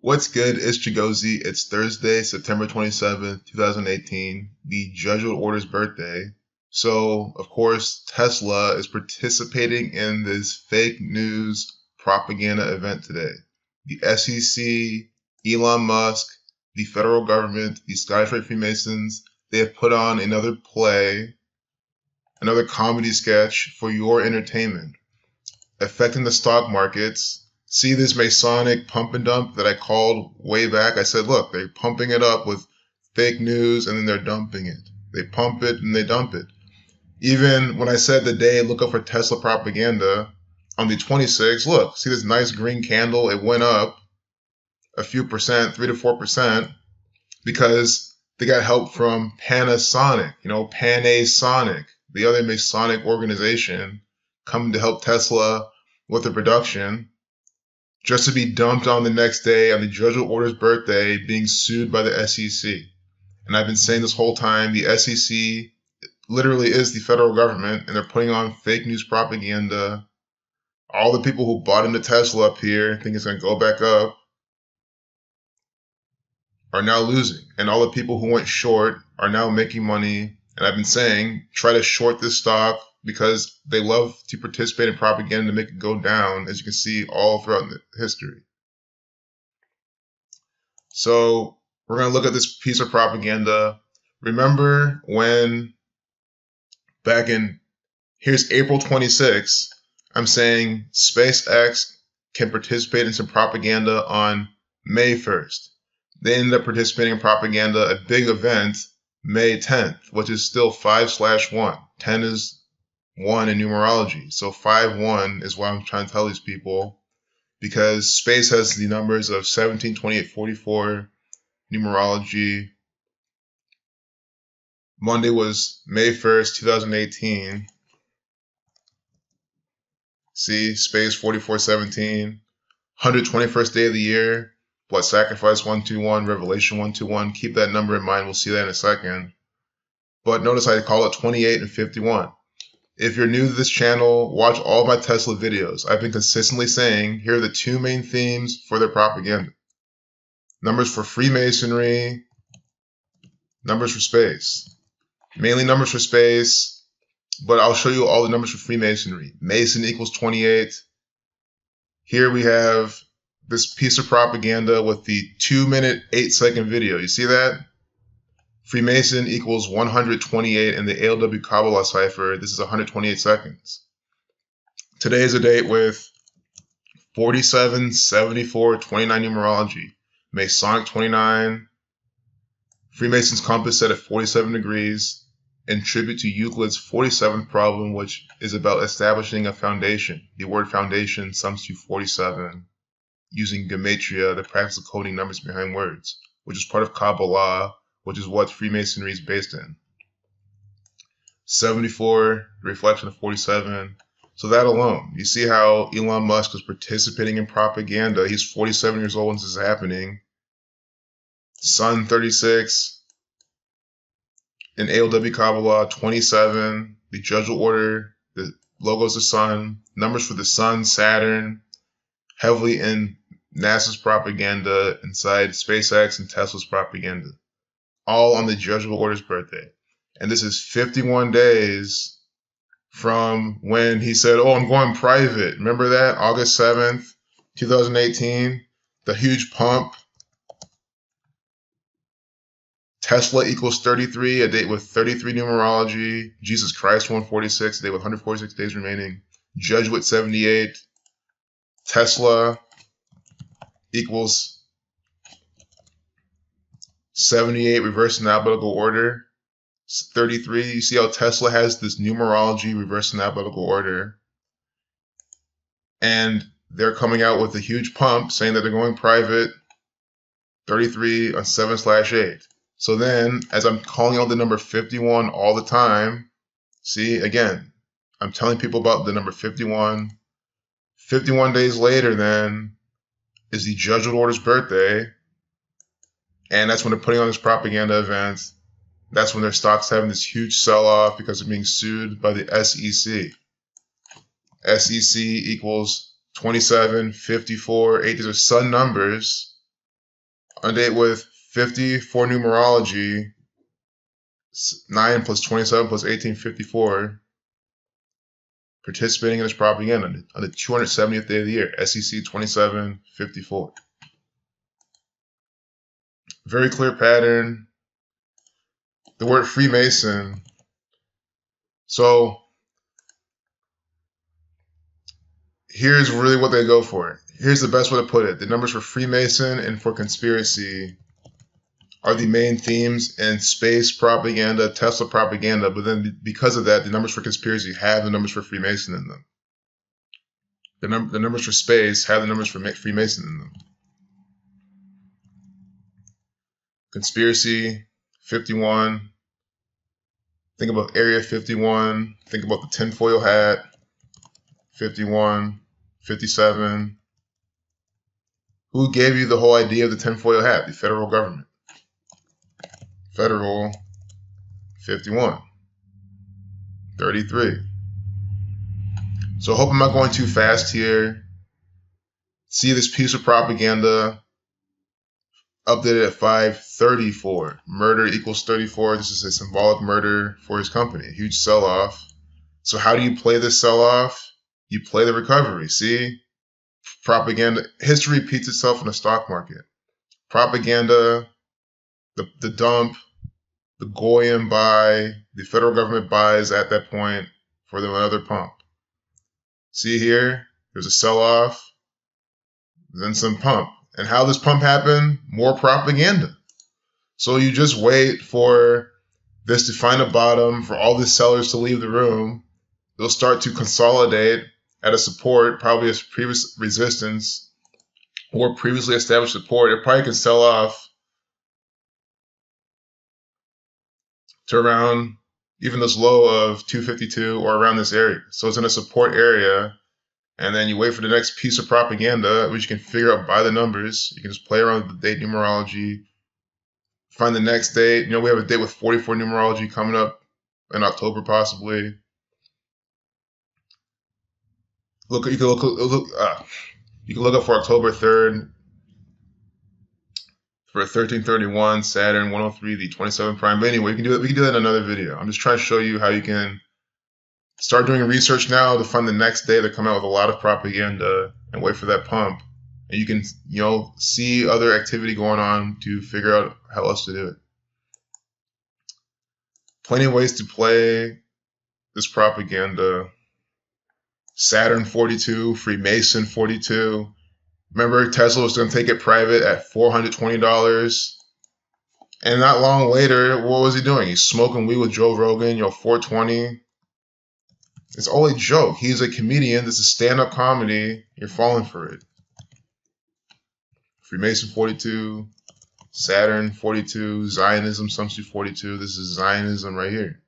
What's good? It's Chigozie. It's Thursday, September 27th, 2018, the Jesuit Order's birthday. So, of course, Tesla is participating in this fake news propaganda event today. The SEC, Elon Musk, the federal government, the Scottish Rite Freemasons, they have put on another play, another comedy sketch for your entertainment, affecting the stock markets. See this Masonic pump and dump that I called way back? I said, look, they're pumping it up with fake news and then they're dumping it. They pump it and they dump it. Even when I said the day, look up for Tesla propaganda on the 26th, look, see this nice green candle? It went up a few percent, 3 to 4%, because they got help from Panasonic, Panasonic, the other Masonic organization, coming to help Tesla with the production, just to be dumped on the next day on the Jesuit Order's birthday, being sued by the SEC. And I've been saying this whole time, the SEC literally is the federal government, and they're putting on fake news propaganda. All the people who bought into Tesla up here, think it's going to go back up, are now losing. And all the people who went short are now making money. And I've been saying, try to short this stock, because they love to participate in propaganda to make it go down, as you can see all throughout history. So we're going to look at this piece of propaganda. Remember when here's April 26th, I'm saying SpaceX can participate in some propaganda on May 1st. They ended up participating in propaganda, a big event, May 10th, which is still 5/1. 10 is 1 in numerology. So 5-1 is what I'm trying to tell these people, because space has the numbers of 17, 28, 44 numerology. Monday was May 1st, 2018. See, space 4417, 121st day of the year. Blood sacrifice 121, revelation 121. Keep that number in mind. We'll see that in a second. But notice I call it 28 and 51. If you're new to this channel, watch all of my Tesla videos. I've been consistently saying, here are the two main themes for their propaganda. Numbers for Freemasonry, numbers for space. Mainly numbers for space, but I'll show you all the numbers for Freemasonry. Mason equals 28. Here we have this piece of propaganda with the 2-minute, 8-second video. You see that? Freemason equals 128 in the ALW Kabbalah cipher. This is 128 seconds. Today is a date with 47, 74, 29 numerology. Masonic 29. Freemason's compass set at 47 degrees, in tribute to Euclid's 47th problem, which is about establishing a foundation. The word foundation sums to 47, using gematria, the practice of coding numbers behind words, which is part of Kabbalah, which is what Freemasonry is based in. 74, the reflection of 47. So that alone, you see how Elon Musk was participating in propaganda. He's 47 years old when this is happening. Sun 36, in ALW Kabbalah 27, the Jesuit Order, the logo's the sun, numbers for the sun, Saturn, heavily in NASA's propaganda, inside SpaceX and Tesla's propaganda. All on the Jesuit Order's birthday. And this is 51 days from when he said, oh, I'm going private. Remember that? August 7th, 2018, the huge pump. Tesla equals 33, a date with 33 numerology. Jesus Christ 146, a date with 146 days remaining. Jesuit 78. Tesla equals 78, reverse in alphabetical order. 33, you see how Tesla has this numerology reverse in alphabetical order. And they're coming out with a huge pump saying that they're going private. 33 on 7/8. So then, as I'm calling out the number 51 all the time, see, again, I'm telling people about the number 51. 51 days later, then, is the Jesuit Order's birthday. And that's when they're putting on this propaganda event. That's when their stock's having this huge sell-off because they're being sued by the SEC. SEC equals 27, 54, 8. These are sun numbers. On a date with 50 for numerology, 9 plus 27 plus 18, 54, participating in this propaganda on the 270th day of the year, SEC 2754. Very clear pattern. The word Freemason. So here's really what they go for. Here's the best way to put it. The numbers for Freemason and for conspiracy are the main themes in space propaganda, Tesla propaganda, but then because of that, the numbers for conspiracy have the numbers for Freemason in them. The numbers for space have the numbers for Freemason in them. Conspiracy, 51. Think about Area 51. Think about the tinfoil hat, 51, 57. Who gave you the whole idea of the tinfoil hat? The federal government. Federal, 51, 33. So I hope I'm not going too fast here. See this piece of propaganda updated at 5:34. Murder equals 34. This is a symbolic murder for his company. A huge sell-off. So how do you play this sell-off? You play the recovery. See? Propaganda. History repeats itself in the stock market. Propaganda, the dump, the Goyim buy, the federal government buys at that point for them another pump. See here? There's a sell-off, then some pump. And how this pump happened? More propaganda. So you just wait for this to find a bottom, for all the sellers to leave the room. They'll start to consolidate at a support, probably a previous resistance or previously established support. It probably can sell off to around even this low of 252 or around this area. So it's in a support area. And then you wait for the next piece of propaganda, which you can figure out by the numbers. You can just play around with the date numerology. Find the next date. You know, we have a date with 44 numerology coming up in October, possibly. You can look up for October 3rd for 1331, Saturn 103, the 27 prime. But anyway, we can do that in another video. I'm just trying to show you how you can start doing research now to find the next day that come out with a lot of propaganda and wait for that pump. And you can, see other activity going on to figure out how else to do it. Plenty of ways to play this propaganda. Saturn 42, Freemason 42. Remember, Tesla was going to take it private at $420. And not long later, what was he doing? He's smoking weed with Joe Rogan, $420. It's all a joke. He's a comedian. This is stand-up comedy. You're falling for it. Freemason 42, Saturn 42, Zionism, Sun-Tzu 42. This is Zionism right here.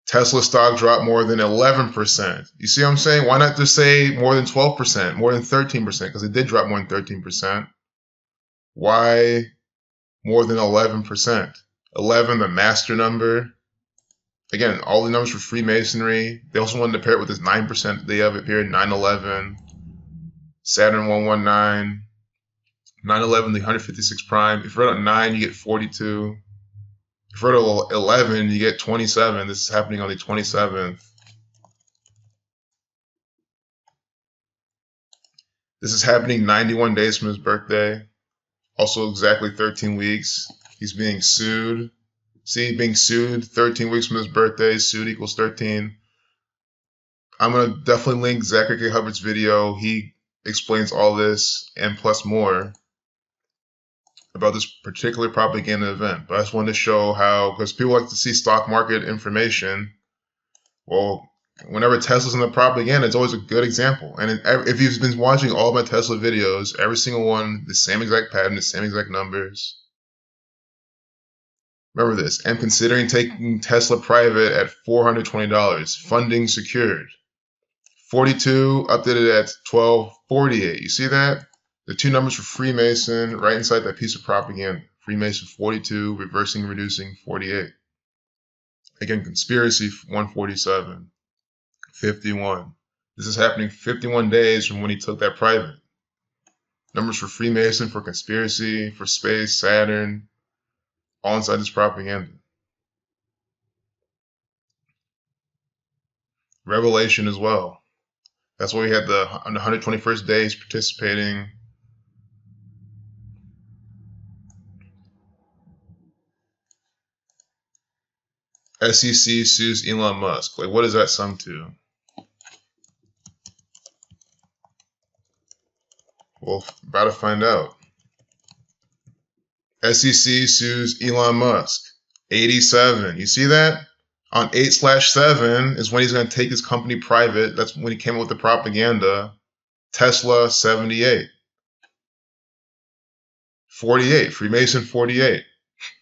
Tesla stock dropped more than 11%. You see what I'm saying? Why not just say more than 12%, more than 13%? Because it did drop more than 13%. Why more than 11%? 11, the master number. Again, all the numbers for Freemasonry. They also wanted to pair it with this 9% they have it here, 911, Saturn 119, 911, the 156 prime. If you're at 9, you get 42. If you're at 11, you get 27. This is happening on the 27th. This is happening 91 days from his birthday. Also exactly 13 weeks. He's being sued. See, being sued 13 weeks from his birthday. Sued equals 13. I'm going to definitely link Zachary K. Hubbard's video. He explains all this and plus more about this particular propaganda event. But I just wanted to show how, because people like to see stock market information. Well, whenever Tesla's in the propaganda, it's always a good example. And if you've been watching all of my Tesla videos, every single one, the same exact pattern, the same exact numbers. Remember this. I'm considering taking Tesla private at $420. Funding secured. 42 updated at 1248. You see that? The two numbers for Freemason right inside that piece of propaganda. Freemason 42, reversing, reducing 48. Again, conspiracy 147. 51. This is happening 51 days from when he took that private. Numbers for Freemason, for conspiracy, for space, Saturn, all inside this propaganda. Revelation as well. That's why we had on the 121st days participating. SEC sues Elon Musk. Like, what does that sum to? Well, about to find out. SEC sues Elon Musk. 87. You see that? On 8/7 is when he's going to take his company private. That's when he came up with the propaganda. Tesla, 78. 48. Freemason, 48.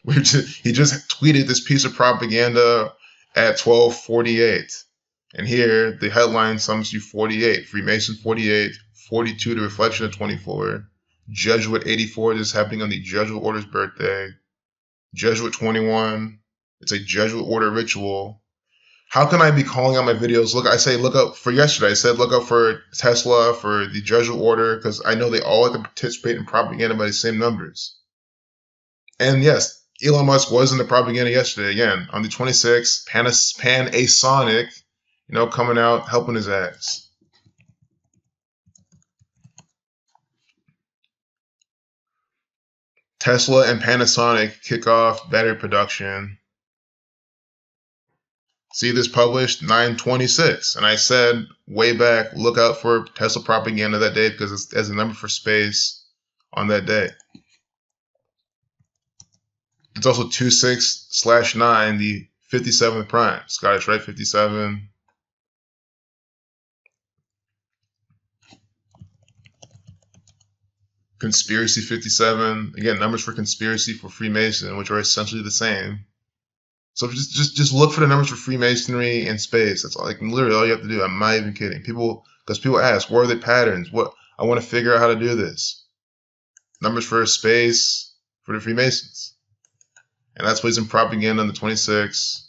He just tweeted this piece of propaganda at 12:48. And here, the headline sums to 48. Freemason, 48. 42, the reflection of 24. Jesuit, 84. This is happening on the Jesuit order's birthday. Jesuit, 21. It's a Jesuit order ritual. How can I be calling out my videos? Look, I say look up for yesterday. I said look up for Tesla, for the Jesuit order, because I know they all like to participate in propaganda by the same numbers. And yes, Elon Musk was in the propaganda yesterday again on the 26th. Panasonic, coming out helping his ass. Tesla and Panasonic kick off battery production. See this published 9/26, and I said way back, look out for Tesla propaganda that day because it's as a number for space on that day. It's also 26/9, the 57th prime. Scottish, right? 57. Conspiracy 57. Again, numbers for conspiracy for Freemason, which are essentially the same. So just look for the numbers for Freemasonry and space. That's all, literally all you have to do. I'm not even kidding. Because people ask, what are the patterns? I want to figure out how to do this. Numbers for space for the Freemasons. And that's plays in propaganda on the 26th.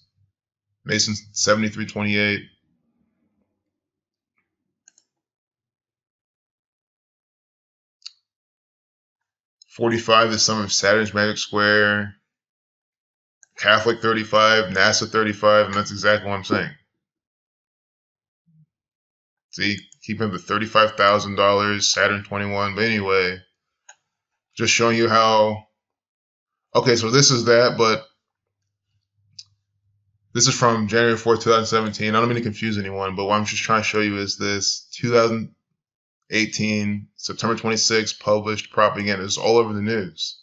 Masons 73/28. $45 is some of Saturn's magic square. Catholic 35, NASA 35, and that's exactly what I'm saying. See, keeping the $35,000, Saturn 21. But anyway, just showing you how. Okay, so this is that, but this is from January 4th, 2017. I don't mean to confuse anyone, but what I'm just trying to show you is this 2018, September 26th, published propaganda. It's all over the news.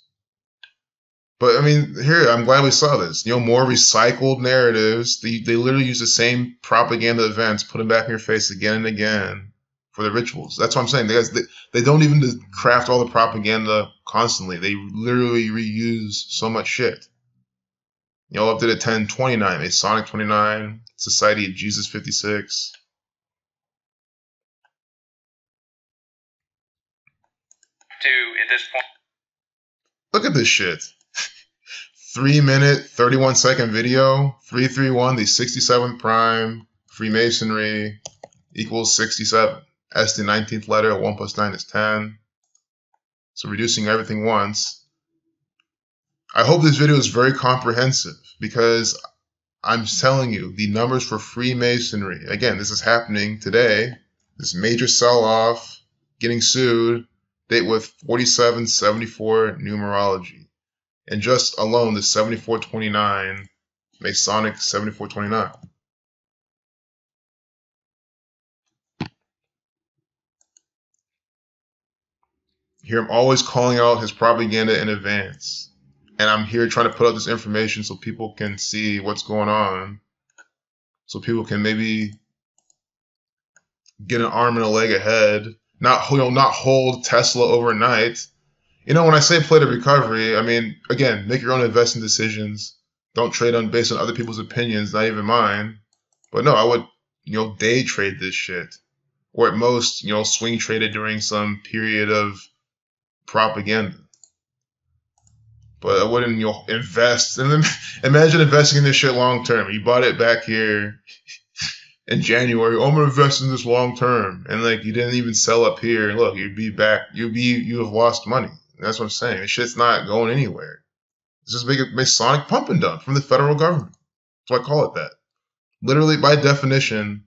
But I mean, here, I'm glad we saw this. More recycled narratives. They literally use the same propaganda events, put them back in your face again and again for the rituals. That's what I'm saying. They don't even craft all the propaganda constantly. They literally reuse so much shit. Up to the 1029, Masonic 29, Society of Jesus 56. At this point. Look at this shit. 3-minute, 31-second video. 331, the 67th prime. Freemasonry equals 67. S the 19th letter. 1 + 9 is 10. So reducing everything once. I hope this video is very comprehensive because I'm telling you the numbers for Freemasonry. Again, this is happening today. This major sell-off, getting sued. Date with 4774 numerology. And just alone, the 7429, Masonic 7429. Here I'm always calling out his propaganda in advance. And I'm here trying to put out this information so people can see what's going on. So people can maybe get an arm and a leg ahead. Not hold Tesla overnight. When I say play to recovery, I mean, again, make your own investing decisions. Don't trade based on other people's opinions, not even mine. But no, I would, day trade this shit. Or at most, swing trade it during some period of propaganda. But I wouldn't, invest. And then imagine investing in this shit long term. You bought it back here in January, oh, I'm gonna invest in this long term, and like you didn't even sell up here. And look, you'd be back. You have lost money. That's what I'm saying. This shit's not going anywhere. It's just a Masonic pump and dump from the federal government. That's why I call it that. Literally, by definition,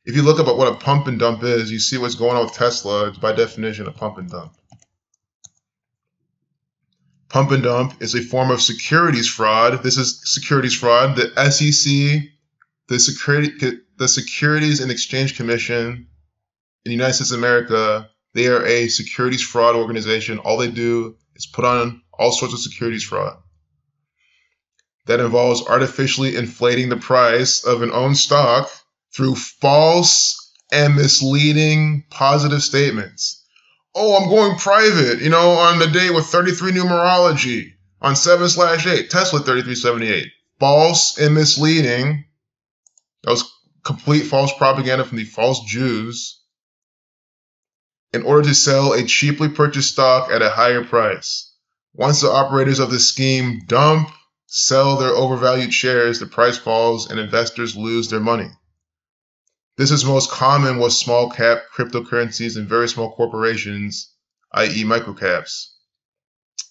if you look up at what a pump and dump is, you see what's going on with Tesla. It's by definition a pump and dump. Pump and dump is a form of securities fraud. This is securities fraud. The SEC, the Securities and Exchange Commission in the United States of America, they are a securities fraud organization. All they do is put on all sorts of securities fraud that involves artificially inflating the price of an owned stock through false and misleading positive statements. Oh, I'm going private, on the day with 33 numerology on 7/8, Tesla 3378. False and misleading. That was complete false propaganda from the false Jews in order to sell a cheaply purchased stock at a higher price. Once the operators of the scheme sell their overvalued shares, the price falls and investors lose their money. This is most common with small cap cryptocurrencies and very small corporations, i.e. microcaps.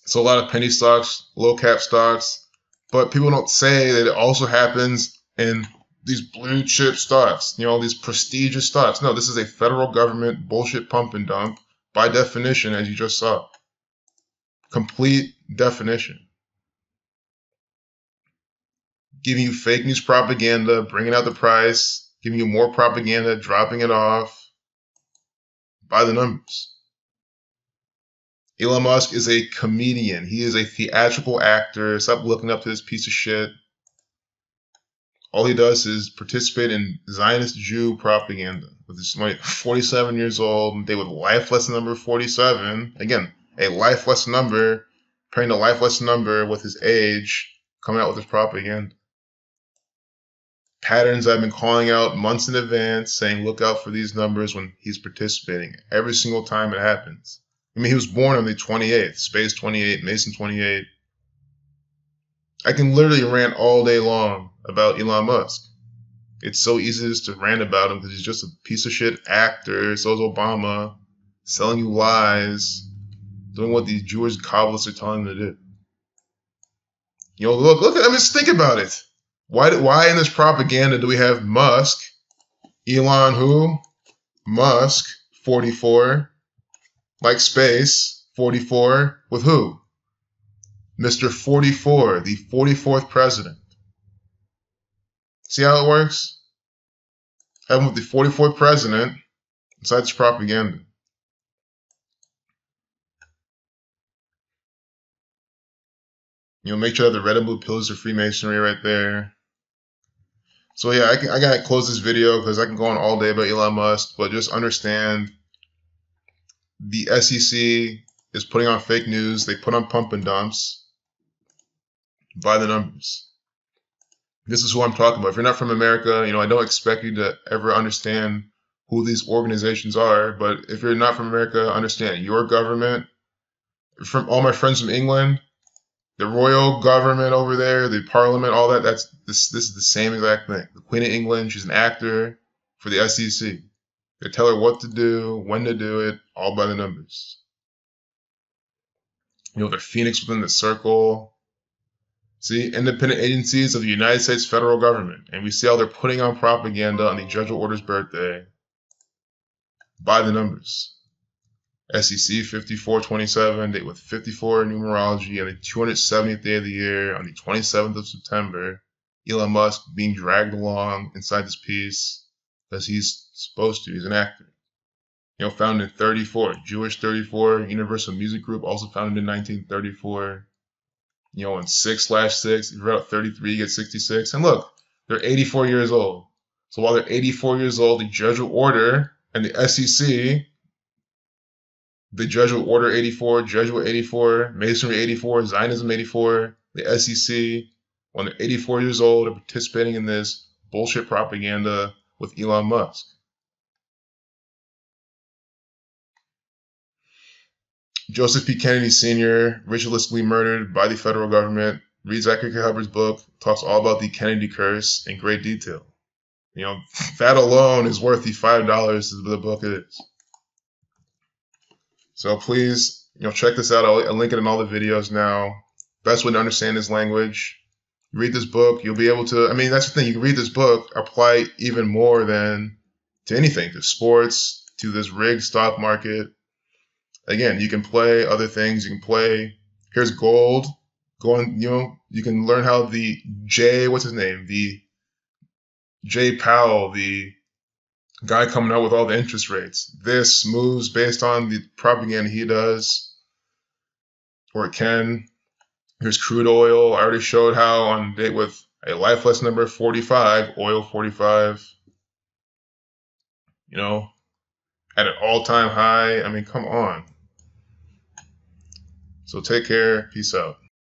So a lot of penny stocks, low cap stocks, but people don't say that it also happens in these blue chip stocks, these prestigious stocks. No, this is a federal government bullshit pump and dump by definition, as you just saw. Complete definition. Giving you fake news propaganda, bringing out the price, giving you more propaganda, dropping it off by the numbers. Elon Musk is a comedian. He is a theatrical actor. Stop looking up to this piece of shit. All he does is participate in Zionist Jew propaganda. With this 47 years old, and they with life lesson number 47. Again, a life lesson number, pairing the life lesson number with his age, coming out with his propaganda. Patterns I've been calling out months in advance, saying look out for these numbers when he's participating. Every single time it happens. He was born on the 28th, Space 28, Mason 28. I can literally rant all day long about Elon Musk. It's so easy just to rant about him because he's just a piece of shit actor. So is Obama, selling you lies, doing what these Jewish Kabbalists are telling him to do. Look at, just think about it. Why in this propaganda do we have Musk, Elon who? Musk, 44, like space, 44, with who? Mr. 44, the 44th president. See how it works? Having with the 44th president inside this propaganda. Make sure that the red and blue pillars of Freemasonry right there. So yeah, I gotta close this video because I can go on all day about Elon Musk, but just understand the SEC is putting on fake news. They put on pump and dumps by the numbers. This is who I'm talking about. If you're not from America, I don't expect you to ever understand who these organizations are, but if you're not from America, understand your government. From all my friends from England, the royal government over there, the parliament, all that, this is the same exact thing. The Queen of England, she's an actor for the SEC. They tell her what to do, when to do it, all by the numbers. The phoenix within the circle. See, independent agencies of the United States federal government. And we see how they're putting on propaganda on the Jesuit Order's birthday by the numbers. SEC 5427, date with 54 numerology, on the 270th day of the year, on the 27th of September, Elon Musk being dragged along inside this piece because he's supposed to. He's an actor. Founded in 34, Jewish 34, Universal Music Group, also founded in 1934. In 6/6, if you read out 33, you get 66. And look, they're 84 years old. So while they're 84 years old, the Jesuit Order and the SEC, the Jesuit Order 84, Jesuit 84, Masonry 84, Zionism 84, the SEC, when they're 84 years old, are participating in this bullshit propaganda with Elon Musk. Joseph P. Kennedy Sr., ritualistically murdered by the federal government. Read Zachary K. Hubbard's book, talks all about the Kennedy curse in great detail. You know, that alone is worth the $5 the book is. So please, check this out. I'll link it in all the videos now. Best way to understand this language. You read this book, you'll be able to, that's the thing. You can read this book, apply even more than to anything, to sports, to this rigged stock market. Again, you can play other things. You can play, here's gold. You can learn how the what's his name? The Jay Powell, the guy coming out with all the interest rates. This moves based on the propaganda he does, or it can. Here's crude oil. I already showed how on date with a life lesson number 45, oil 45, at an all-time high. Come on. So take care. Peace out.